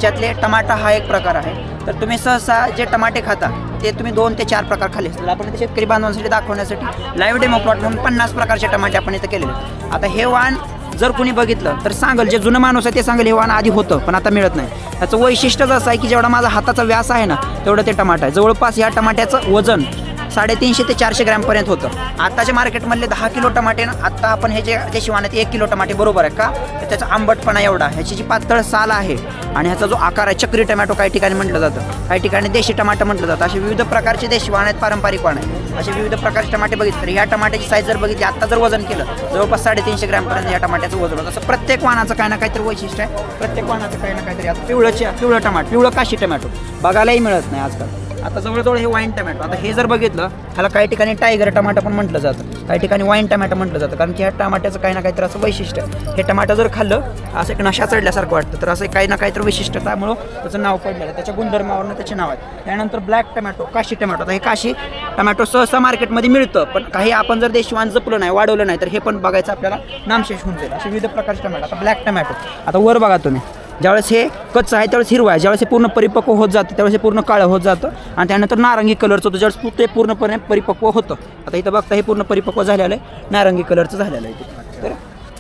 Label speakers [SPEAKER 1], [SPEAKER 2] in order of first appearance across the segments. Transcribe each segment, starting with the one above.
[SPEAKER 1] त्याच्यातले टमाटा हा एक प्रकार आहे. तर तुम्ही सहसा जे टमाटे खाता ते तुम्ही 2 ते 4 प्रकार खाल्ले असतील. आपण इथे शेतकरी बांधवांसाठी दाखवण्यासाठी लाईव्ह डेमो प्लॉट म्हणून 50 प्रकारचे टमाटे आपण इथं केलेले आहेत. आता हे वाण जर कुणी बघितलं तर सांगेल, जे जुनं माणूस आहे ते सांगेल हे वाण आधी होतं पण आता मिळत नाही. त्याचं वैशिष्ट्यच असं आहे की जेवढा माझा हाताचा व्यास आहे ना तेवढं ते टमाटा आहे. जवळपास ह्या टमाट्याचं वजन 350 ते 400 ग्रॅमपर्यंत होतं. आताच्या मार्केटमधले 10 किलो टमाटे ना, आत्ता आपण हे जे शिवान आहेत 1 किलो टमाटे बरोबर आहे का, तर त्याचा आंबटपणा एवढा, ह्याची जी पातळ साल आहे आणि ह्याचा जो आकार आहे, चक्री टमॅटो काही ठिकाणी म्हटलं जातं, काही ठिकाणी देशी टमाटर म्हटलं जातं. असे विविध प्रकारचे देशी वाण आहेत, पारंपरिक वाण आहेत. असे विविध प्रकारचे टमाटे बघितले तर ह्या टमाट्याची साईज जर बघितली, आत्ता जर वजन केलं जवळपास 350 ग्रॅमपर्यंत या टमाट्याचं वजन होतं. असं प्रत्येक वाणाचं काही ना काहीतरी वैशिष्ट्य आहे, प्रत्येक वाणाचं काही ना काहीतरी. आता पिवळं टमाटो, पिवळं काशी टमॅटो बघायलाही मिळत नाही आजकाल. आता जवळजवळ हे वाईन टमॅटो. आता हे जर बघितलं ह्याला काही ठिकाणी टायगर टमाटो पण म्हटलं जातं, काही ठिकाणी वाईन टमॅटो म्हटलं जातं, कारण की ह्या टमाट्याचं काही ना काहीतरी असं वैशिष्ट्य. हे टमाटो जर खाल्लं असं एक नशा चढल्यासारखं वाटतं, तर असं काही ना काहीतरी वैशिष्ट्य, त्यामुळं त्याचं नाव पडलेलं आहे, त्याच्या गुणधर्मावरनं त्याचे नाव आहे. त्यानंतर ब्लॅक टमॅटो, काशी टमॅटो. आता हे काशी टमॅटो सहसा मार्केटमध्ये मिळतं, पण काही आपण जर देशवान जपलं नाही, वाढवलं नाही, तर हे पण बघायचं आपल्याला नामशेष होऊन जाईल. असे विविध प्रकारचे टमॅटो. आता ब्लॅक टमॅटो, आता वर बघा तुम्ही, ज्यावेळेस हे कच्चं आहे त्यावेळेस हिरवा आहे, ज्यावेळेस हे पूर्ण परिपक्व होत जातं त्यावेळेस हे पूर्ण काळं होत जातं आणि त्यानंतर नारंगी कलरचं होतं ज्यावेळेस ते पूर्णपणे परिपक्व होतं. आता इथं बघता हे पूर्ण परिपक्व झालेलं आहे, नारंगी कलरचं झालेलं आहे. तर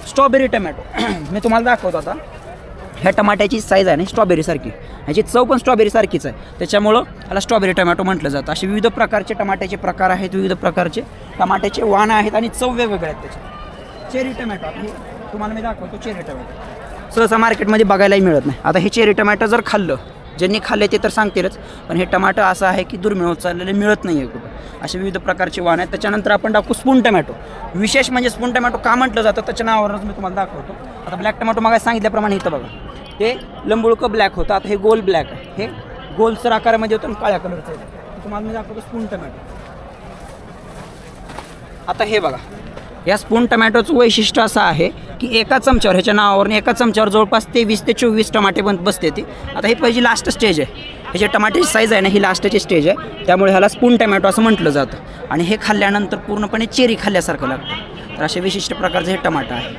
[SPEAKER 1] स्ट्रॉबेरी टमॅटो मी तुम्हाला दाखवतो. आता ह्या टमाट्याची साईज आहे ना स्ट्रॉबेरीसारखी, ह्याची चव पण स्ट्रॉबेरीसारखीच आहे, त्याच्यामुळं ह्याला स्ट्रॉबेरी टमॅटो म्हटलं जातं. असे विविध प्रकारचे टमाट्याचे प्रकार आहेत, विविध प्रकारचे टमाट्याचे वाण आहेत आणि चव वेगवेगळे आहेत त्याचे. चेरी टमॅटो, हे तुम्हाला मी दाखवतो. चेरी टमॅटो सहसा मार्केटमध्ये बघायलाही मिळत नाही. आता हे चेरी टमॅटो जर खाल्लं, ज्यांनी खाल्ले ते तर सांगतीलच, पण हे टमाटो असं आहे की दुर्मिळ होत चाललेले, मिळत नाही आहे कुठं. असे विविध प्रकारचे वाण आहेत. त्याच्यानंतर आपण दाखवू स्पून टमॅटो. विशेष म्हणजे स्पून टमॅटो का म्हटलं जातं त्याच्या नावावरच मी तुम्हाला दाखवतो. आता ब्लॅक टमॅटो मग सांगितल्याप्रमाणे इथं बघा, ते लंबुळकं ब्लॅक होतं, आता हे गोल ब्लॅक आहे, हे गोलसर आकारामध्ये होतं आणि काळ्या कलरचं आहे. तुम्हाला मी दाखवतो स्पून टमॅटो. आता हे बघा, या स्पून टमॅटोचं वैशिष्ट्य असं आहे की एका चमच्यावर, ह्याच्या नावावरून एका चमच्यावर जवळपास 23 ते 24 टमाटे बसते ती. आता ही पहिली लास्ट स्टेज आहे, ह्याची टमाट्याची साईज आहे ना ही लास्टची स्टेज आहे, त्यामुळे ह्याला स्पून टमॅटो असं म्हटलं जातं. आणि हे खाल्ल्यानंतर पूर्णपणे चेरी खाल्ल्यासारखं लागतं. तर असे विशिष्ट प्रकारचं हे टमाटा आहे.